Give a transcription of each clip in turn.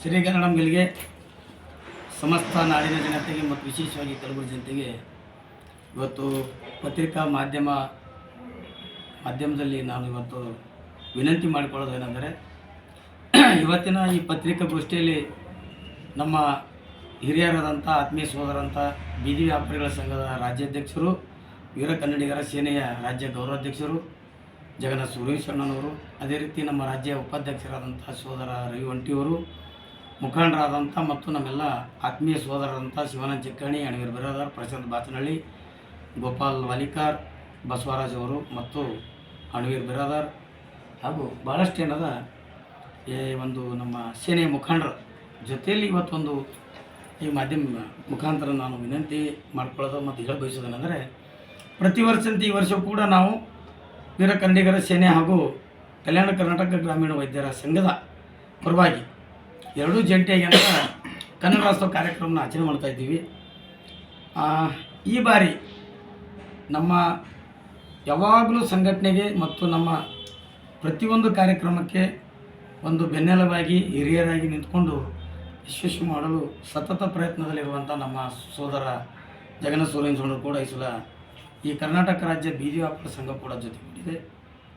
ಸಿರಿಗನ್ನಡಂ ಗೆಲ್ಗೆ ಸಮಸ್ತ ನಾಡಿನ ಜನತೆಗೆ ಮತ್ತು ವಿಶೇಷವಾಗಿ ಕಲಬುರಗಿ ಜನತೆಗೆ ಇವತ್ತು ಪತ್ರಿಕಾ ಮಾಧ್ಯಮದಲ್ಲಿ ನಾನು ಇವತ್ತು ವಿನಂತಿ ಮಾಡಿಕೊಳ್ಳೋದೇನೆಂದರೆ ಇವತ್ತಿನ ಈ ಪತ್ರಿಕಾಗೋಷ್ಠಿಯಲ್ಲಿ ನಮ್ಮ ಹಿರಿಯರಾದಂಥ ಆತ್ಮೀಯ ಸೋದರಂಥ ಬೀದಿ ವ್ಯಾಪಾರಿಗಳ ಸಂಘದ ರಾಜ್ಯಾಧ್ಯಕ್ಷರು, ವೀರ ಕನ್ನಡಿಗರ ಸೇನೆಯ ರಾಜ್ಯ ಗೌರವಾಧ್ಯಕ್ಷರು ಜಗನ್ನಾಥ ಸುರೇಶಣ್ಣನವರು, ಅದೇ ರೀತಿ ನಮ್ಮ ರಾಜ್ಯ ಉಪಾಧ್ಯಕ್ಷರಾದಂಥ ಸೋದರ ರವಿ ಒಂಟಿಯವರು, ಮುಖಂಡರಾದಂಥ ಮತ್ತು ನಮ್ಮೆಲ್ಲ ಆತ್ಮೀಯ ಸೋದರರಾದಂಥ ಶಿವಾನಂದ ಚಿಕ್ಕಣಿ, ಅಣವೀರ್ ಬಿರಾದರ್, ಪ್ರಶಾಂತ್ ಬಾಚನಹಳ್ಳಿ, ಗೋಪಾಲ್ ವಾಲಿಕಾರ್, ಬಸವರಾಜ್ ಅವರು ಮತ್ತು ಅಣವೀರ್ ಬಿರಾದರ್ ಹಾಗೂ ಭಾಳಷ್ಟು ಏನದ ಒಂದು ನಮ್ಮ ಸೇನೆಯ ಮುಖಂಡರ ಜೊತೆಯಲ್ಲಿ ಇವತ್ತೊಂದು ಈ ಮಾಧ್ಯಮ ಮುಖಾಂತರ ನಾನು ವಿನಂತಿ ಮಾಡ್ಕೊಳ್ಳೋದು ಮತ್ತು ಹೇಳ ಬಯಸೋದೇನೆಂದರೆ, ಪ್ರತಿ ವರ್ಷದಂತೆ ಈ ವರ್ಷವೂ ಕೂಡ ನಾವು ವೀರ ಕನ್ನಡಿಗರ ಸೇನೆ ಹಾಗೂ ಕಲ್ಯಾಣ ಕರ್ನಾಟಕ ಗ್ರಾಮೀಣ ವೈದ್ಯರ ಸಂಘದ ಪರವಾಗಿ ಎರಡೂ ಜಂಟಿಯಾಗಿ ಅಂತ ಕನ್ನಡ ರಾಷ್ಟ್ರ ಕಾರ್ಯಕ್ರಮನ ಆಚರಣೆ ಮಾಡ್ತಾಯಿದ್ದೀವಿ. ಈ ಬಾರಿ ನಮ್ಮ ಯಾವಾಗಲೂ ಸಂಘಟನೆಗೆ ಮತ್ತು ನಮ್ಮ ಪ್ರತಿಯೊಂದು ಕಾರ್ಯಕ್ರಮಕ್ಕೆ ಒಂದು ಬೆನ್ನೆಲುಬಾಗಿ ಹಿರಿಯರಾಗಿ ನಿಂತ್ಕೊಂಡು ಯಶಸ್ವಿ ಮಾಡಲು ಸತತ ಪ್ರಯತ್ನದಲ್ಲಿರುವಂಥ ನಮ್ಮ ಸೋದರ ಜಗನ್ನಾಥ ಸುರೇಶಣ್ಣರು ಕೂಡ ಈ ಸಲ ಈ ಕರ್ನಾಟಕ ರಾಜ್ಯ ಬೀದಿ ವ್ಯಾಪಾರ ಸಂಘ ಕೂಡ ಜೊತೆಗೂಡಿದೆ.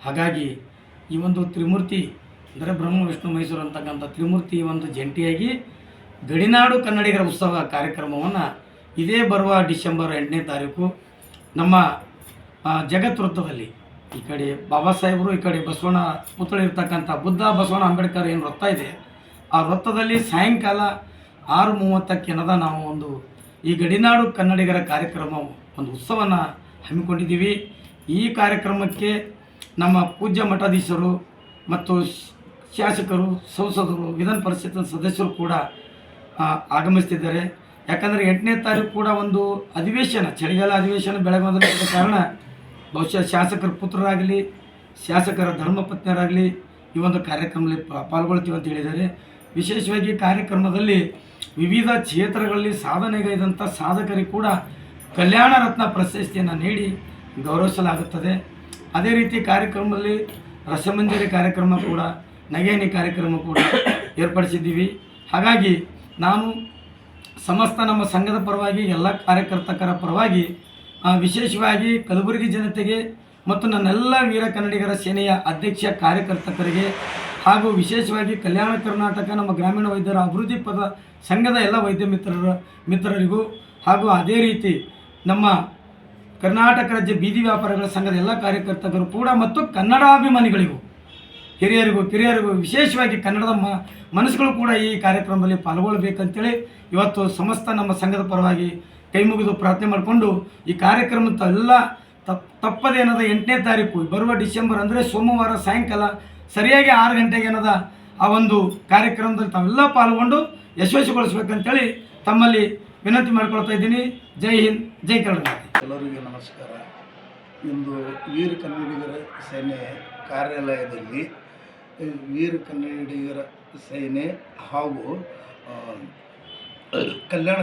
ಹಾಗಾಗಿ ಈ ಒಂದು ತ್ರಿಮೂರ್ತಿ ಅಂದರೆ ಬ್ರಹ್ಮ ವಿಷ್ಣು ಮೈಸೂರು ಅಂತಕ್ಕಂಥ ತ್ರಿಮೂರ್ತಿ ಒಂದು ಜಂಟಿಯಾಗಿ ಗಡಿನಾಡು ಕನ್ನಡಿಗರ ಉತ್ಸವ ಕಾರ್ಯಕ್ರಮವನ್ನು ಇದೇ ಬರುವ ಡಿಸೆಂಬರ್ 8ನೇ ತಾರೀಕು ನಮ್ಮ ಜಗತ್ ವೃತ್ತದಲ್ಲಿ, ಈ ಕಡೆ ಬಾಬಾ ಸಾಹೇಬರು, ಈ ಕಡೆ ಬಸವಣ್ಣ ಪುತ್ಥಳಿ ಇರ್ತಕ್ಕಂಥ ಬುದ್ಧ ಬಸವಣ್ಣ ಅಂಬೇಡ್ಕರ್ ಏನು ವೃತ್ತ ಇದೆ, ಆ ವೃತ್ತದಲ್ಲಿ ಸಾಯಂಕಾಲ 6:30ಕ್ಕೆ ಏನದ ನಾವು ಒಂದು ಈ ಗಡಿನಾಡು ಕನ್ನಡಿಗರ ಕಾರ್ಯಕ್ರಮ ಒಂದು ಉತ್ಸವನ ಹಮ್ಮಿಕೊಂಡಿದ್ದೀವಿ. ಈ ಕಾರ್ಯಕ್ರಮಕ್ಕೆ ನಮ್ಮ ಪೂಜ್ಯ ಮಠಾಧೀಶರು ಮತ್ತು ಶಾಸಕರು, ಸಂಸದರು, ವಿಧಾನ ಪರಿಷತ್ ಸದಸ್ಯರು ಕೂಡ ಆಗಮಿಸ್ತಿದ್ದಾರೆ. ಯಾಕಂದರೆ 8ನೇ ತಾರೀಕು ಕೂಡ ಒಂದು ಅಧಿವೇಶನ, ಚಳಿಗಾಲ ಅಧಿವೇಶನ ಬೆಳಗಾವಿದ ಕಾರಣ ಬಹುಶಃ ಶಾಸಕರ ಪುತ್ರರಾಗಲಿ, ಶಾಸಕರ ಧರ್ಮಪತ್ನಿಯರಾಗಲಿ ಈ ಒಂದು ಕಾರ್ಯಕ್ರಮದಲ್ಲಿ ಪಾಲ್ಗೊಳ್ತೀವಿ ಅಂತ ಹೇಳಿದ್ದಾರೆ. ವಿಶೇಷವಾಗಿ ಕಾರ್ಯಕ್ರಮದಲ್ಲಿ ವಿವಿಧ ಕ್ಷೇತ್ರಗಳಲ್ಲಿ ಸಾಧನೆಗೈದಂಥ ಸಾಧಕರಿಗೆ ಕೂಡ ಕಲ್ಯಾಣ ರತ್ನ ಪ್ರಶಸ್ತಿಯನ್ನು ನೀಡಿ ಗೌರವಿಸಲಾಗುತ್ತದೆ. ಅದೇ ರೀತಿ ಕಾರ್ಯಕ್ರಮದಲ್ಲಿ ರಸಮಂಜರಿ ಕಾರ್ಯಕ್ರಮ ಕೂಡ, ನಗೆನಿ ಕಾರ್ಯಕ್ರಮ ಕೂಡ ಏರ್ಪಡಿಸಿದ್ದೀವಿ. ಹಾಗಾಗಿ ನಾನು ಸಮಸ್ತ ನಮ್ಮ ಸಂಘದ ಪರವಾಗಿ ಎಲ್ಲ ಕಾರ್ಯಕರ್ತರ ಪರವಾಗಿ ವಿಶೇಷವಾಗಿ ಕಲಬುರಗಿ ಜನತೆಗೆ ಮತ್ತು ನನ್ನೆಲ್ಲ ವೀರ ಕನ್ನಡಿಗರ ಸೇನೆಯ ಅಧ್ಯಕ್ಷ ಕಾರ್ಯಕರ್ತರಿಗೆ ಹಾಗೂ ವಿಶೇಷವಾಗಿ ಕಲ್ಯಾಣ ಕರ್ನಾಟಕ ನಮ್ಮ ಗ್ರಾಮೀಣ ವೈದ್ಯರ ಅಭಿವೃದ್ಧಿ ಸಂಘದ ಎಲ್ಲ ವೈದ್ಯ ಮಿತ್ರರಿಗೂ ಹಾಗೂ ಅದೇ ರೀತಿ ನಮ್ಮ ಕರ್ನಾಟಕ ರಾಜ್ಯ ಬೀದಿ ವ್ಯಾಪಾರಿಗಳ ಸಂಘದ ಎಲ್ಲ ಕಾರ್ಯಕರ್ತರು ಕೂಡ ಮತ್ತು ಕನ್ನಡಾಭಿಮಾನಿಗಳಿಗೂ ಹಿರಿಯರಿಗೂ ಕಿರಿಯರಿಗೂ ವಿಶೇಷವಾಗಿ ಕನ್ನಡದ ಮನಸ್ಸುಗಳು ಕೂಡ ಈ ಕಾರ್ಯಕ್ರಮದಲ್ಲಿ ಪಾಲ್ಗೊಳ್ಳಬೇಕಂತೇಳಿ ಇವತ್ತು ಸಮಸ್ತ ನಮ್ಮ ಸಂಘದ ಪರವಾಗಿ ಕೈ ಮುಗಿದು ಪ್ರಾರ್ಥನೆ ಮಾಡಿಕೊಂಡು ಈ ಕಾರ್ಯಕ್ರಮದ ಎಲ್ಲ ತಪ್ಪದೇನದ 8ನೇ ತಾರೀಕು ಬರುವ ಡಿಸೆಂಬರ್ ಅಂದರೆ ಸೋಮವಾರ ಸಾಯಂಕಾಲ ಸರಿಯಾಗಿ 6 ಗಂಟೆಗೆ ಏನದ ಆ ಒಂದು ಕಾರ್ಯಕ್ರಮದಲ್ಲಿ ತಾವೆಲ್ಲ ಪಾಲ್ಗೊಂಡು ಯಶಸ್ವಿಗೊಳಿಸ್ಬೇಕಂತೇಳಿ ತಮ್ಮಲ್ಲಿ ವಿನಂತಿ ಮಾಡ್ಕೊಳ್ತಾ ಇದ್ದೀನಿ. ಜೈ ಹಿಂದ್, ಜೈ ಕರ್ನಾಟಕ. ಎಲ್ಲರಿಗೂ ನಮಸ್ಕಾರ. ಇಂದು ವೀರ ಕನ್ನಡಿಗರ ಸೇನೆ ಕಾರ್ಯಾಲಯದಲ್ಲಿ ವೀರ ಕನ್ನಡಿಗರ ಸೇನೆ ಹಾಗೂ ಕಲ್ಯಾಣ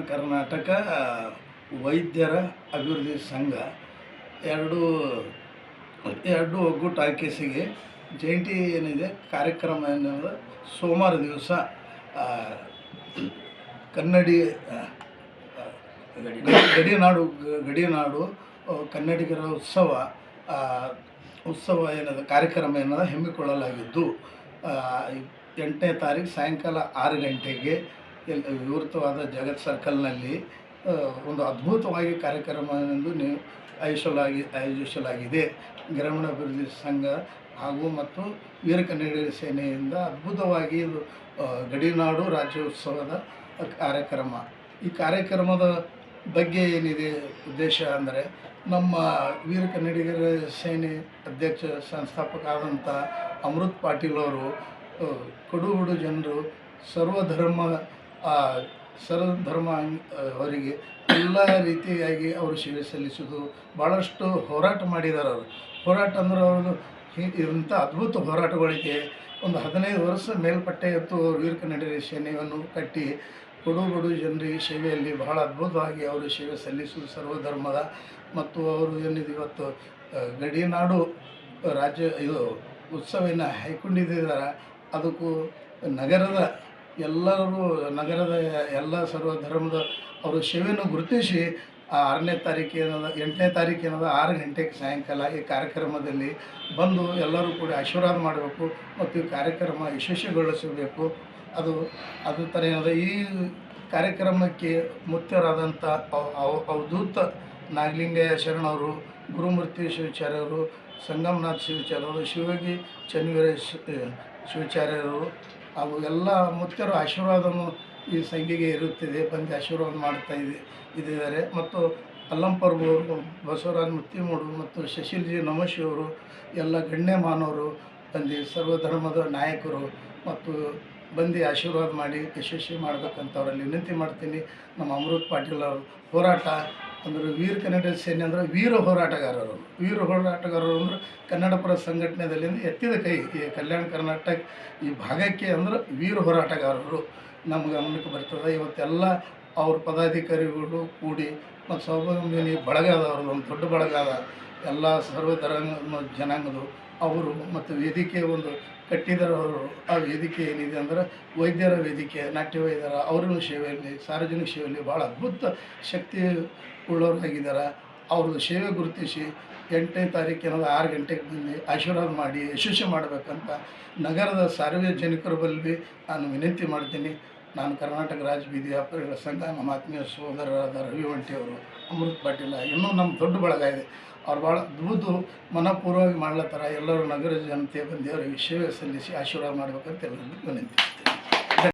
ಕರ್ನಾಟಕ ವೈದ್ಯರ ಅಭಿವೃದ್ಧಿ ಸಂಘ ಎರಡು ಒಗ್ಗೂಟ ಆಕೇಸಿಗೆ ಜಂಟಿ ಏನಿದೆ ಕಾರ್ಯಕ್ರಮ ಎನ್ನುವುದು ಸೋಮವಾರ ದಿವಸ ಗಡಿನಾಡು ಕನ್ನಡಿಗರ ಉತ್ಸವ ಏನದ ಕಾರ್ಯಕ್ರಮ ಏನದ ಹಮ್ಮಿಕೊಳ್ಳಲಾಗಿದ್ದು 8ನೇ ತಾರೀಕು ಸಾಯಂಕಾಲ 6 ಗಂಟೆಗೆ ವಿವೃತವಾದ ಜಗತ್ ಸರ್ಕಲ್ನಲ್ಲಿ ಒಂದು ಅದ್ಭುತವಾಗಿ ಕಾರ್ಯಕ್ರಮವೆಂದು ಆಯೋಜಿಸಲಾಗಿದೆ. ಗ್ರಾಮೀಣಾಭಿವೃದ್ಧಿ ಸಂಘ ಹಾಗೂ ಮತ್ತು ವೀರ ಕನ್ನಡಿಗರ ಸೇನೆಯಿಂದ ಅದ್ಭುತವಾಗಿ ಇದು ಗಡಿನಾಡು ರಾಜ್ಯೋತ್ಸವದ ಕಾರ್ಯಕ್ರಮ. ಈ ಕಾರ್ಯಕ್ರಮದ ಬಗ್ಗೆ ಏನಿದೆ ಉದ್ದೇಶ ಅಂದರೆ, ನಮ್ಮ ವೀರ ಕನ್ನಡಿಗರ ಸೇನೆ ಅಧ್ಯಕ್ಷ ಸಂಸ್ಥಾಪಕ ಆದಂಥ ಅಮೃತ್ ಪಾಟೀಲ್ ಅವರು ಕಡು ಜನರು ಸರ್ವಧರ್ಮ ಅವರಿಗೆ ಎಲ್ಲ ರೀತಿಯಾಗಿ ಅವರು ಸೇವೆ ಸಲ್ಲಿಸೋದು, ಭಾಳಷ್ಟು ಹೋರಾಟ ಮಾಡಿದ್ದಾರೆ. ಅವರು ಹೋರಾಟ ಅಂದ್ರೆ ಅವ್ರದ್ದು ಇಂಥ ಅದ್ಭುತ ಹೋರಾಟಗಳಿಗೆ ಒಂದು 15 ವರ್ಷ ಮೇಲ್ಪಟ್ಟೆ ಇತ್ತು. ವೀರ ಕನ್ನಡಿಗರ ಸೇನೆಯನ್ನು ಕಟ್ಟಿ ಬಡು ಜನರಿಗೆ ಸೇವೆಯಲ್ಲಿ ಬಹಳ ಅದ್ಭುತವಾಗಿ ಅವರು ಸೇವೆ ಸಲ್ಲಿಸುವುದು ಸರ್ವಧರ್ಮದ. ಮತ್ತು ಅವರು ಏನಿದೆ ಇವತ್ತು ಗಡಿನಾಡು ರಾಜ್ಯ ಇದು ಉತ್ಸವವನ್ನು ಹೈಕೊಂಡಿದ್ದಾರೆ. ಅದಕ್ಕೂ ನಗರದ ಎಲ್ಲರೂ ನಗರದ ಎಲ್ಲ ಸರ್ವ ಧರ್ಮದ ಅವರ ಸೇವೆಯನ್ನು ಗುರುತಿಸಿ ಆ 6ನೇ ತಾರೀಕು ಏನದ 8ನೇ ತಾರೀಕು ಏನದ 6 ಗಂಟೆಗೆ ಸಾಯಂಕಾಲ ಈ ಕಾರ್ಯಕ್ರಮದಲ್ಲಿ ಬಂದು ಎಲ್ಲರೂ ಕೂಡ ಆಶೀರ್ವಾದ ಮಾಡಬೇಕು ಮತ್ತು ಈ ಕಾರ್ಯಕ್ರಮ ಯಶಸ್ವಿಗೊಳಿಸಬೇಕು. ಅದು ಥರ ಏನದ ಈ ಕಾರ್ಯಕ್ರಮಕ್ಕೆ ಮುಖ್ಯರಾದಂಥ ಅವಧೂತ ನಾಗಲಿಂಗಯ್ಯ ಶರಣವರು, ಗುರುಮೂರ್ತಿ ಶಿವಾಚಾರ್ಯರು, ಸಂಗಮನಾಥ್ ಶಿವಾಚಾರ್ಯರು, ಶಿವಯೋಗಿ ಚನ್ನವೀರ ಶಿವಾಚಾರ್ಯರು ಹಾಗೂ ಎಲ್ಲ ಮುಖ್ಯರು ಆಶೀರ್ವಾದವನ್ನು ಈ ಸಂಘಿಗೆ ಇರುತ್ತಿದೆ, ಬಂದು ಆಶೀರ್ವಾದ ಮಾಡ್ತಾ ಇದ್ದಾರೆ. ಮತ್ತು ಅಲ್ಲಂಪರ್ಗವರು, ಬಸವರಾಜ ಮುತ್ತಿಮೂಡು ಮತ್ತು ಶಶಿಲ್ಜಿ ನಮೋಶಿ ಅವರು, ಎಲ್ಲ ಗಣ್ಯಮಾನವರು ಬಂದು ಸರ್ವಧರ್ಮದ ನಾಯಕರು ಮತ್ತು ಬಂದು ಆಶೀರ್ವಾದ ಮಾಡಿ ಯಶಸ್ವಿ ಮಾಡಬೇಕಂತ ಅವರಲ್ಲಿ ವಿನಂತಿ ಮಾಡ್ತೀನಿ. ನಮ್ಮ ಅಮೃತ್ ಪಾಟೀಲ್ ಅವರು ಹೋರಾಟ ಅಂದರೆ ವೀರ ಕನ್ನಡ ಸೇನೆ ಅಂದರೆ ವೀರ ಹೋರಾಟಗಾರರು ಅಂದರೆ ಕನ್ನಡ ಪರ ಸಂಘಟನೆಯಲ್ಲಿ ಎತ್ತಿದ ಕೈ ಈ ಕಲ್ಯಾಣ ಕರ್ನಾಟಕ ಈ ಭಾಗಕ್ಕೆ ಅಂದ್ರೆ ವೀರ ಹೋರಾಟಗಾರರು ನಮ್ಗೆ ಗಮನಕ್ಕೆ ಬರ್ತದೆ. ಇವತ್ತೆಲ್ಲ ಅವ್ರ ಪದಾಧಿಕಾರಿಗಳು ಕೂಡಿ ಮತ್ತು ಸೌಭಾಗ್ಯಮಿನಿ ಬಳಗ ಅದ, ಅವ್ರದ್ದು ಒಂದು ದೊಡ್ಡ ಬಳಗ ಅದ, ಎಲ್ಲ ಸರ್ವಧರ್ಮ ಜನಾಂಗದು ಅವರು ಮತ್ತು ವೇದಿಕೆ ಒಂದು ಕಟ್ಟಿದ್ದಾರೆ ಅವರು. ಆ ವೇದಿಕೆ ಏನಿದೆ ಅಂದರೆ ವೈದ್ಯರ ವೇದಿಕೆ, ನಾಟ್ಯ ವೈದ್ಯರ ಅವ್ರನ್ನ ಸೇವೆಯಲ್ಲಿ, ಸಾರ್ವಜನಿಕ ಸೇವೆಯಲ್ಲಿ ಭಾಳ ಅದ್ಭುತ ಶಕ್ತಿ ಉಳ್ಳವರಾಗಿದ್ದಾರೆ. ಅವ್ರದ್ದು ಸೇವೆ ಗುರುತಿಸಿ 8ನೇ ತಾರೀಕು 6 ಗಂಟೆಗೆ ಬಂದು ಆಶೀರ್ವಾದ ಮಾಡಿ ಯಶಸ್ವಿ ಮಾಡಬೇಕಂತ ನಗರದ ಸಾರ್ವಜನಿಕರ ಬಳಿ ನಾನು ವಿನಂತಿ ಮಾಡ್ತೀನಿ. ನಾನು ಕರ್ನಾಟಕ ರಾಜ್ಯ ಬೀದಿ ವ್ಯಾಪಾರಿಗಳ ಸಂಘ, ನಮ್ಮ ಆತ್ಮೀಯ ಸೋದರರಾದ ರವಿ ಒಂಟಿ ಅವರು, ಅಮೃತ್ ಪಾಟೀಲ, ಇನ್ನೂ ನಮ್ಮ ದೊಡ್ಡ ಬಳಗ ಇದೆ. ಅವ್ರು ಭಾಳ ಅದ್ಭುತ ಮನಪೂರ್ವವಾಗಿ ಮಾಡ್ಲತ್ತಾರ. ಎಲ್ಲರೂ ನಗರ ಜನತೆ ಬಂದು ಅವರಿಗೆ ಸೇವೆ ಸಲ್ಲಿಸಿ ಆಶೀರ್ವಾದ ಮಾಡಬೇಕಂತ ಎಲ್ಲರಿಗೂ ವಿನಂತಿ.